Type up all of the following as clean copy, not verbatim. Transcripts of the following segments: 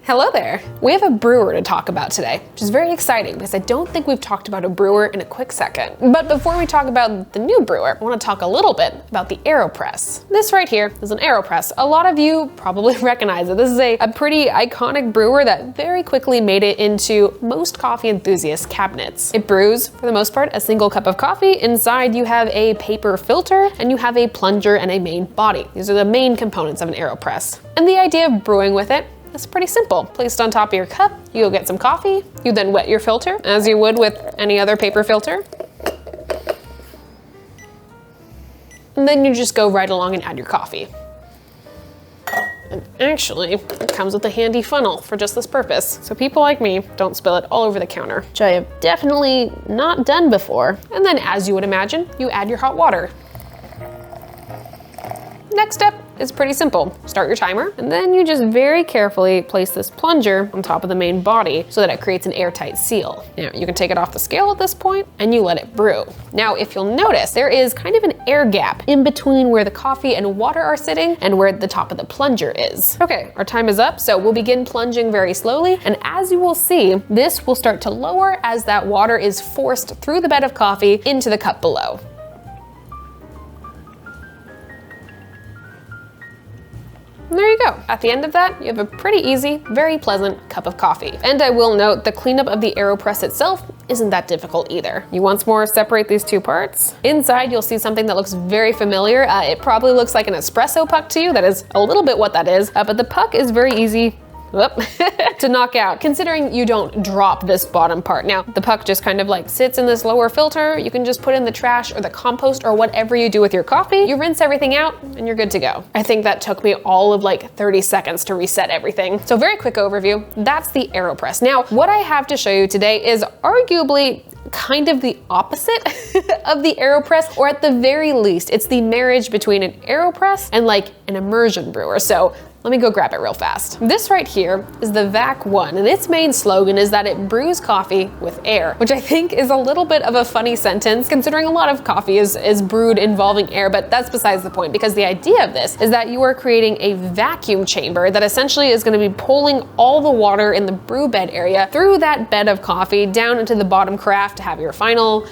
Hello there! We have a brewer to talk about today, which is very exciting because I don't think we've talked about a brewer in a quick second. But before we talk about the new brewer, I want to talk a little bit about the Aeropress. This right here is an Aeropress. A lot of you probably recognize it. This is a pretty iconic brewer that very quickly made it into most coffee enthusiast cabinets. It brews, for the most part, a single cup of coffee. Inside you have a paper filter and you have a plunger and a main body. These are the main components of an Aeropress. And the idea of brewing with it, it's pretty simple. Placed on top of your cup, you go get some coffee, you then wet your filter, as you would with any other paper filter. And then you just go right along and add your coffee. And actually, it comes with a handy funnel for just this purpose. So people like me don't spill it all over the counter, which I have definitely not done before. And then as you would imagine, you add your hot water. Next step is pretty simple. Start your timer, and then you just very carefully place this plunger on top of the main body so that it creates an airtight seal. Now, you can take it off the scale at this point, and you let it brew. Now, if you'll notice, there is kind of an air gap in between where the coffee and water are sitting and where the top of the plunger is. Okay, our time is up, so we'll begin plunging very slowly, and as you will see, this will start to lower as that water is forced through the bed of coffee into the cup below. And there you go. At the end of that, you have a pretty easy, very pleasant cup of coffee. And I will note, the cleanup of the Aeropress itself isn't that difficult either. You once more separate these two parts. Inside, you'll see something that looks very familiar. It probably looks like an espresso puck to you. That is a little bit what that is, but the puck is very easy to knock out, considering you don't drop this bottom part. Now, the puck just kind of like sits in this lower filter. You can just put in the trash or the compost or whatever you do with your coffee. You rinse everything out and you're good to go. I think that took me all of like 30 seconds to reset everything. So very quick overview, that's the Aeropress. Now, what I have to show you today is arguably kind of the opposite of the Aeropress, or at the very least, it's the marriage between an Aeropress and like an immersion brewer. So let me go grab it real fast. This right here is the VacOne, and its main slogan is that it brews coffee with air, which I think is a little bit of a funny sentence considering a lot of coffee is brewed involving air, but that's besides the point, because the idea of this is that you are creating a vacuum chamber that essentially is going to be pulling all the water in the brew bed area through that bed of coffee down into the bottom carafe to have your final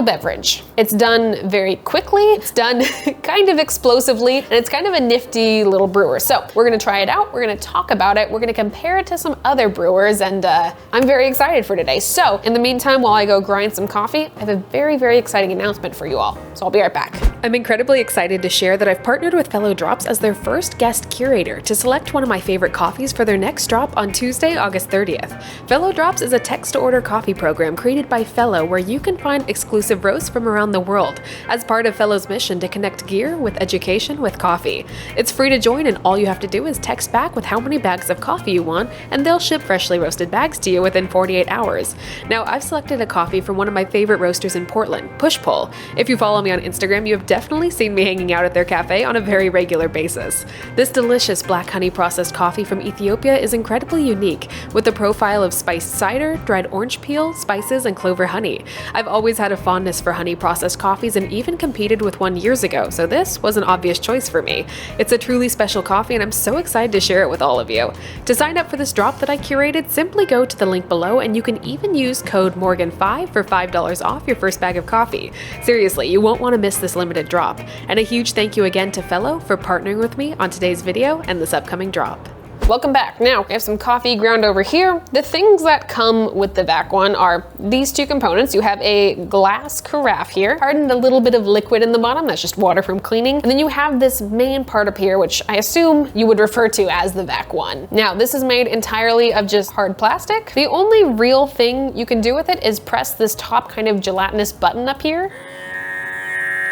beverage. It's done very quickly, it's done kind of explosively, and it's kind of a nifty little brewer. So we're gonna try it out, we're gonna talk about it, we're gonna compare it to some other brewers, and I'm very excited for today. So in the meantime, while I go grind some coffee, I have a very, very exciting announcement for you all. So I'll be right back. I'm incredibly excited to share that I've partnered with Fellow Drops as their first guest curator to select one of my favorite coffees for their next drop on Tuesday, August 30th. Fellow Drops is a text-to-order coffee program created by Fellow where you can find exclusive roasts from around the world as part of Fellow's mission to connect gear with education with coffee. It's free to join, and all you have to do is text back with how many bags of coffee you want, and they'll ship freshly roasted bags to you within 48 hours. Now, I've selected a coffee from one of my favorite roasters in Portland, Push Pull. If you follow me on Instagram, you have definitely seen me hanging out at their cafe on a very regular basis. This delicious black honey processed coffee from Ethiopia is incredibly unique, with a profile of spiced cider, dried orange peel, spices, and clover honey. I've always had a fondness for honey processed coffees and even competed with one years ago, so this was an obvious choice for me. It's a truly special coffee, and I'm so excited to share it with all of you. To sign up for this drop that I curated, simply go to the link below, and you can even use code Morgan5 for $5 off your first bag of coffee. Seriously, you won't want to miss this limited drop. And a huge thank you again to Fellow for partnering with me on today's video and this upcoming drop. Welcome back. Now, we have some coffee ground over here. The things that come with the VacOne are these two components. You have a glass carafe here, hardened a little bit of liquid in the bottom, that's just water from cleaning. And then you have this main part up here, which I assume you would refer to as the VacOne. Now, this is made entirely of just hard plastic. The only real thing you can do with it is press this top kind of gelatinous button up here.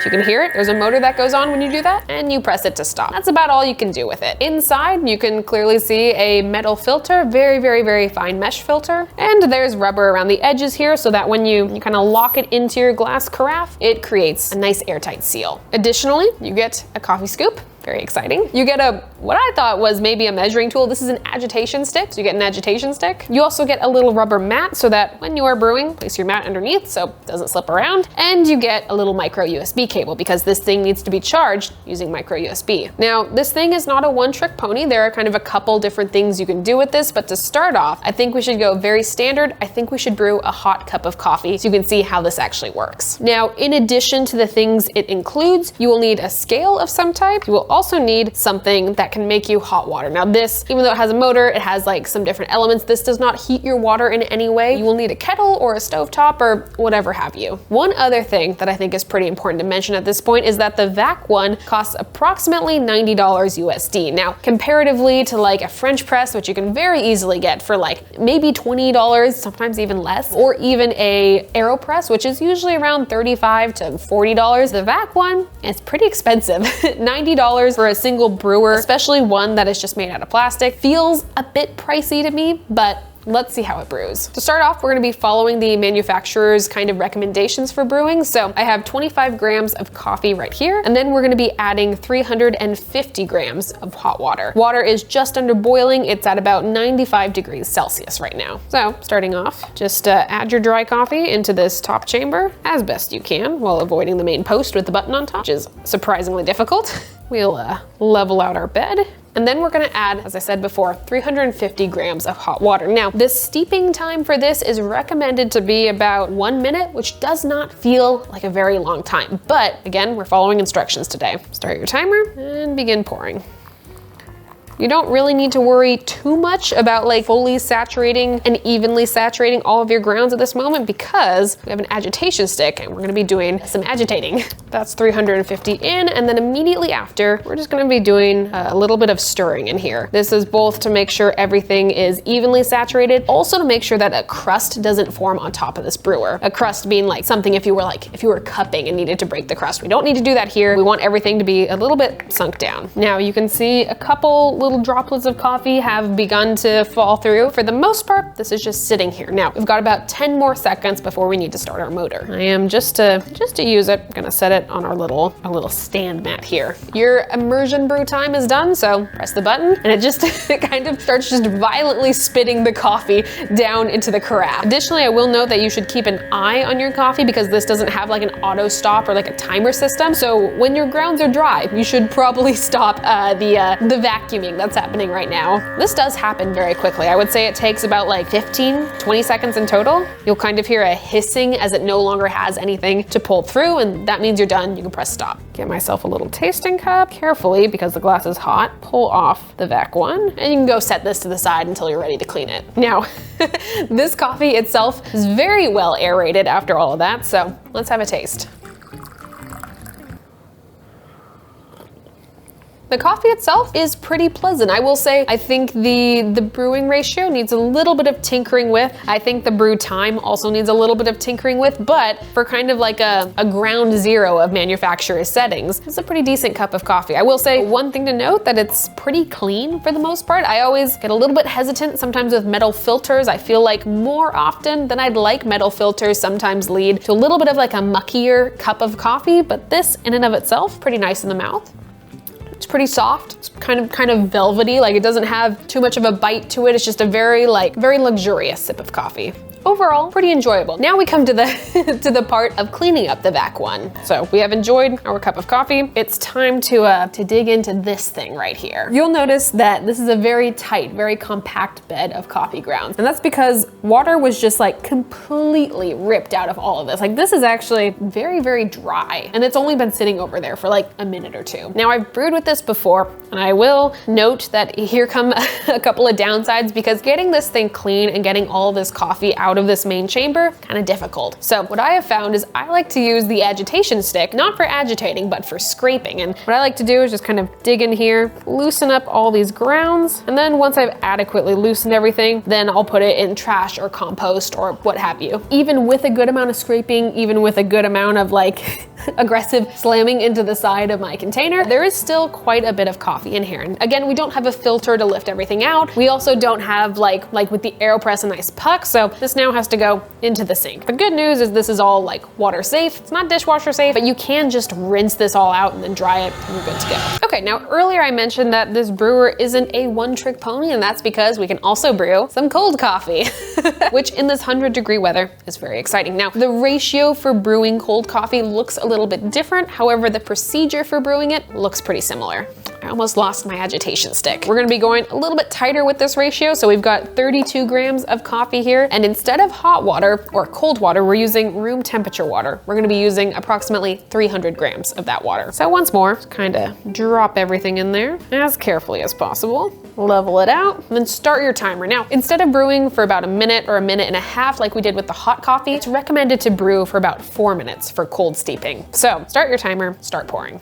You can hear it, there's a motor that goes on when you do that, and you press it to stop. That's about all you can do with it. Inside, you can clearly see a metal filter, very, very, very fine mesh filter, and there's rubber around the edges here so that when you kind of lock it into your glass carafe, it creates a nice airtight seal. Additionally, you get a coffee scoop. Very exciting. You get what I thought was maybe a measuring tool. This is an agitation stick, so you get an agitation stick. You also get a little rubber mat so that when you are brewing, place your mat underneath so it doesn't slip around. And you get a little micro USB cable because this thing needs to be charged using micro USB. Now, this thing is not a one-trick pony. There are kind of a couple different things you can do with this, but to start off, I think we should go very standard. I think we should brew a hot cup of coffee so you can see how this actually works. Now, in addition to the things it includes, you will need a scale of some type. You will also need something that can make you hot water. Now this, even though it has a motor, it has like some different elements. This does not heat your water in any way. You will need a kettle or a stovetop or whatever have you. One other thing that I think is pretty important to mention at this point is that the VacOne costs approximately $90 USD. Now, comparatively to like a French press, which you can very easily get for like maybe $20, sometimes even less, or even a Aeropress, which is usually around $35 to $40. The VacOne is pretty expensive. $90 for a single brewer, especially one that is just made out of plastic, feels a bit pricey to me, but let's see how it brews. To start off, we're gonna be following the manufacturer's kind of recommendations for brewing. So I have 25 grams of coffee right here, and then we're gonna be adding 350 grams of hot water. Water is just under boiling. It's at about 95 degrees Celsius right now. So starting off, just add your dry coffee into this top chamber as best you can while avoiding the main post with the button on top, which is surprisingly difficult. We'll level out our bed. And then we're gonna add, as I said before, 350 grams of hot water. Now, the steeping time for this is recommended to be about 1 minute, which does not feel like a very long time. But again, we're following instructions today. Start your timer and begin pouring. You don't really need to worry too much about like fully saturating and evenly saturating all of your grounds at this moment because we have an agitation stick and we're gonna be doing some agitating. That's 350 in, and then immediately after, we're just gonna be doing a little bit of stirring in here. This is both to make sure everything is evenly saturated, also to make sure that a crust doesn't form on top of this brewer. A crust being like something if you were cupping and needed to break the crust. We don't need to do that here. We want everything to be a little bit sunk down. Now you can see a couple little droplets of coffee have begun to fall through. For the most part, this is just sitting here. Now, we've got about 10 more seconds before we need to start our motor. I am just to use it, gonna set it on our little stand mat here. Your immersion brew time is done, so press the button and it just it kind of starts just violently spitting the coffee down into the carafe. Additionally, I will note that you should keep an eye on your coffee because this doesn't have like an auto stop or like a timer system. So when your grounds are dry, you should probably stop the vacuuming that's happening right now. This does happen very quickly. I would say it takes about like 15, 20 seconds in total. You'll kind of hear a hissing as it no longer has anything to pull through, and that means you're done. You can press stop. Get myself a little tasting cup. Carefully, because the glass is hot, pull off the VacOne, and you can go set this to the side until you're ready to clean it. Now, this coffee itself is very well aerated after all of that, so let's have a taste. The coffee itself is pretty pleasant. I will say, I think the brewing ratio needs a little bit of tinkering with. I think the brew time also needs a little bit of tinkering with, but for kind of like a ground zero of manufacturer's settings, it's a pretty decent cup of coffee. I will say one thing to note, that it's pretty clean for the most part. I always get a little bit hesitant sometimes with metal filters. I feel like more often than I'd like, metal filters sometimes lead to a little bit of like a muckier cup of coffee, but this in and of itself, pretty nice in the mouth. It's pretty soft. It's kind of velvety. Like it doesn't have too much of a bite to it. It's just a very luxurious sip of coffee. Overall, pretty enjoyable. Now we come to the to the part of cleaning up the VacOne. So we have enjoyed our cup of coffee. It's time to dig into this thing right here. You'll notice that this is a very tight, very compact bed of coffee grounds. And that's because water was just like completely ripped out of all of this. Like this is actually very, very dry. And it's only been sitting over there for like a minute or two. Now I've brewed with this before, and I will note that here come a couple of downsides because getting this thing clean and getting all of this coffee out of this main chamber, kind of difficult. So what I have found is I like to use the agitation stick, not for agitating, but for scraping. And what I like to do is just kind of dig in here, loosen up all these grounds. And then once I've adequately loosened everything, then I'll put it in trash or compost or what have you. Even with a good amount of scraping, even with a good amount of like aggressive slamming into the side of my container, there is still quite a bit of coffee in here. And again, we don't have a filter to lift everything out. We also don't have like with the Aeropress a nice puck. So this now has to go into the sink. The good news is this is all like water safe. It's not dishwasher safe, but you can just rinse this all out and then dry it and you're good to go. Okay, now earlier I mentioned that this brewer isn't a one-trick pony, and that's because we can also brew some cold coffee, which in this 100-degree weather is very exciting. Now, the ratio for brewing cold coffee looks a little bit different. However, the procedure for brewing it looks pretty similar. I almost lost my agitation stick. We're gonna be going a little bit tighter with this ratio. So we've got 32 grams of coffee here. And instead of hot water or cold water, we're using room temperature water. We're gonna be using approximately 300 grams of that water. So once more, kind of drop everything in there as carefully as possible. Level it out, and then start your timer. Now, instead of brewing for about a minute or a minute and a half like we did with the hot coffee, it's recommended to brew for about 4 minutes for cold steeping. So start your timer, start pouring.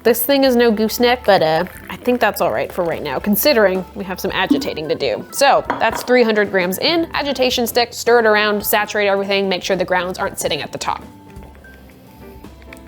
This thing is no gooseneck, but I think that's all right for right now, considering we have some agitating to do. So that's 300 grams in, agitation stick, stir it around, saturate everything, make sure the grounds aren't sitting at the top.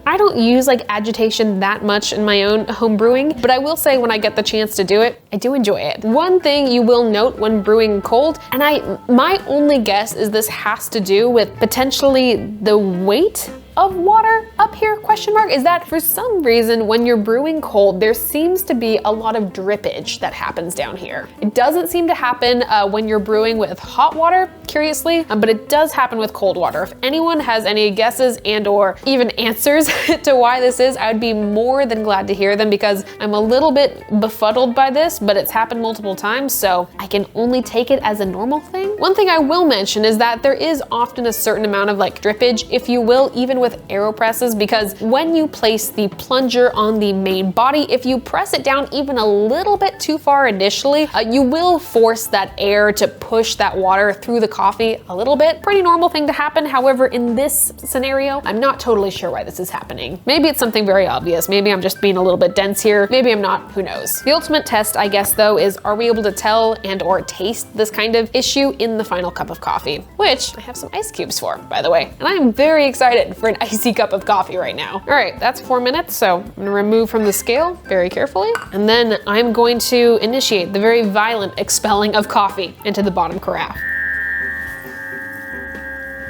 I don't use like agitation that much in my own home brewing, but I will say when I get the chance to do it, I do enjoy it. One thing you will note when brewing cold, and my only guess is this has to do with potentially the weight of water up here, question mark, is that for some reason when you're brewing cold, there seems to be a lot of drippage that happens down here. It doesn't seem to happen when you're brewing with hot water, curiously, but it does happen with cold water. If anyone has any guesses and or even answers to why this is, I would be more than glad to hear them, because I'm a little bit befuddled by this, but it's happened multiple times, so I can only take it as a normal thing. One thing I will mention is that there is often a certain amount of like drippage, if you will, even with Aeropresses, because when you place the plunger on the main body, if you press it down even a little bit too far initially, you will force that air to push that water through the coffee a little bit. Pretty normal thing to happen. However, in this scenario, I'm not totally sure why this is happening. Maybe it's something very obvious. Maybe I'm just being a little bit dense here. Maybe I'm not, who knows. The ultimate test, I guess though, is are we able to tell and or taste this kind of issue in the final cup of coffee, which I have some ice cubes for, by the way. And I am very excited for an icy cup of coffee right now. All right, that's 4 minutes, so I'm gonna remove from the scale very carefully, and then I'm going to initiate the very violent expelling of coffee into the bottom carafe.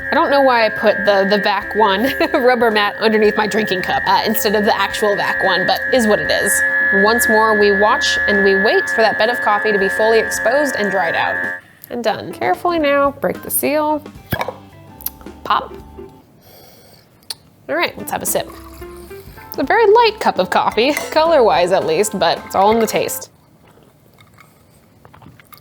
I don't know why I put the VacOne rubber mat underneath my drinking cup instead of the actual VacOne, but is what it is. Once more, we watch and we wait for that bed of coffee to be fully exposed and dried out. And done. Carefully now, break the seal, pop. All right, let's have a sip. It's a very light cup of coffee, color-wise at least, but it's all in the taste.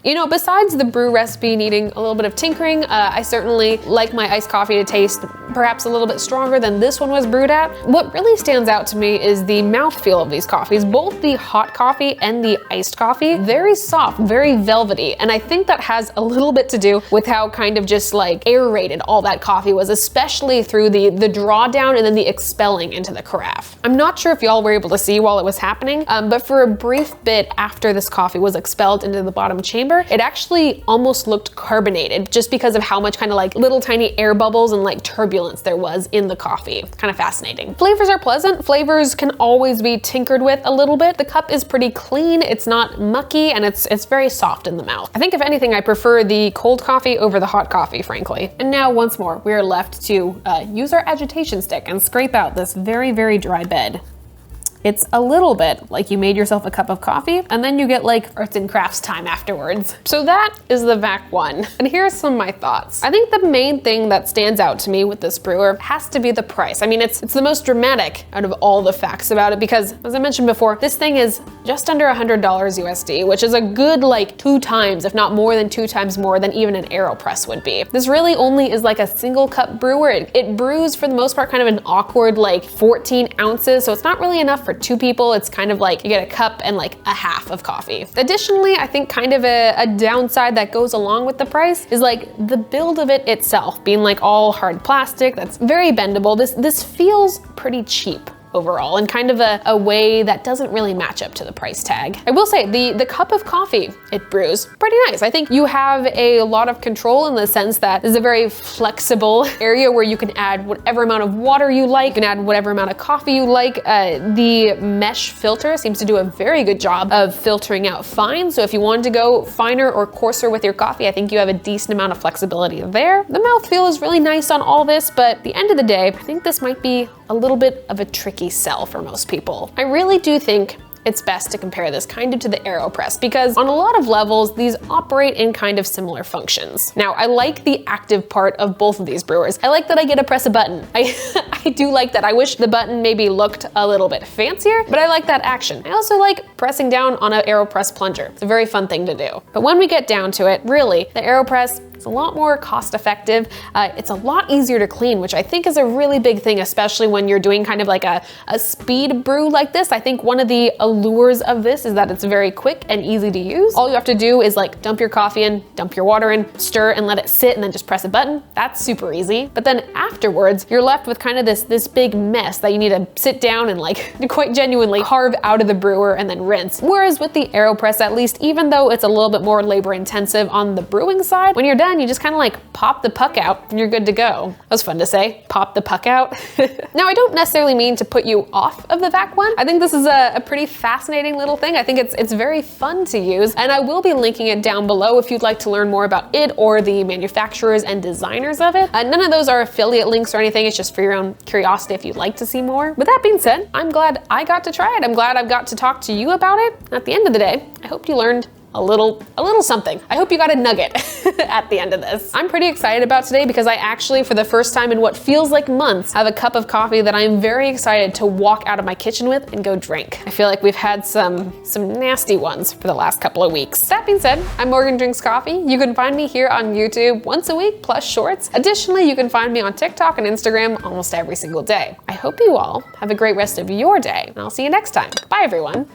You know, besides the brew recipe needing a little bit of tinkering, I certainly like my iced coffee to taste perhaps a little bit stronger than this one was brewed at. What really stands out to me is the mouthfeel of these coffees, both the hot coffee and the iced coffee. Very soft, very velvety, and I think that has a little bit to do with how kind of just like aerated all that coffee was, especially through the drawdown and then the expelling into the carafe. I'm not sure if y'all were able to see while it was happening, but for a brief bit after this coffee was expelled into the bottom chamber, it actually almost looked carbonated just because of how much kind of like little tiny air bubbles and like turbulence there was in the coffee. Kind of fascinating. Flavors are pleasant. Flavors can always be tinkered with a little bit. The cup is pretty clean. It's not mucky, and it's very soft in the mouth. I think if anything, I prefer the cold coffee over the hot coffee, frankly. And now once more, we are left to use our agitation stick and scrape out this very, very dry bed. It's a little bit like you made yourself a cup of coffee and then you get like arts and crafts time afterwards. So that is the VacOne. And here's some of my thoughts. I think the main thing that stands out to me with this brewer has to be the price. I mean, it's the most dramatic out of all the facts about it because, as I mentioned before, this thing is just under $100 USD, which is a good like 2 times, if not more than 2 times more than even an Aeropress would be. This really only is like a single cup brewer. It brews for the most part kind of an awkward like 14 ounces. So it's not really enough for 2 people. It's kind of like you get a cup and like a half of coffee. Additionally, I think kind of a downside that goes along with the price is like the build of it itself being like all hard plastic that's very bendable. This feels pretty cheap overall in kind of a way that doesn't really match up to the price tag. I will say the cup of coffee it brews, pretty nice. I think you have a lot of control in the sense that this is a very flexible area where you can add whatever amount of water you like, you can add whatever amount of coffee you like. The mesh filter seems to do a very good job of filtering out fine. So if you wanted to go finer or coarser with your coffee, I think you have a decent amount of flexibility there. The mouthfeel is really nice on all this, but at the end of the day, I think this might be a little bit of a tricky sell for most people. I really do think it's best to compare this kind of to the Aeropress because on a lot of levels, these operate in kind of similar functions. Now, I like the active part of both of these brewers. I like that I get to press a button. I do like that. I wish the button maybe looked a little bit fancier, but I like that action. I also like pressing down on an Aeropress plunger. It's a very fun thing to do. But when we get down to it, really, the Aeropress is a lot more cost effective. It's a lot easier to clean, which I think is a really big thing, especially when you're doing kind of like a speed brew like this. I think one of the allures of this is that it's very quick and easy to use. All you have to do is like dump your coffee in, dump your water in, stir and let it sit and then just press a button. That's super easy. But then afterwards, you're left with kind of this big mess that you need to sit down and like quite genuinely carve out of the brewer and then rinse. Whereas with the Aeropress, at least, even though it's a little bit more labor intensive on the brewing side, when you're done, you just kind of like pop the puck out and you're good to go. That was fun to say, pop the puck out. Now, I don't necessarily mean to put you off of the VacOne. I think this is a pretty fascinating little thing. I think it's very fun to use, and I will be linking it down below if you'd like to learn more about it or the manufacturers and designers of it. None of those are affiliate links or anything. It's just for your own curiosity if you'd like to see more. With that being said, I'm glad I got to try it. I'm glad I've got to talk to you about it. At the end of the day, I hope you learned a little something. I hope you got a nugget at the end of this. I'm pretty excited about today because I actually, for the first time in what feels like months, have a cup of coffee that I'm very excited to walk out of my kitchen with and go drink. I feel like we've had some nasty ones for the last couple of weeks. That being said, I'm Morgan Drinks Coffee. You can find me here on YouTube once a week plus shorts. Additionally, you can find me on TikTok and Instagram almost every single day. I hope you all have a great rest of your day, and I'll see you next time. Bye, everyone.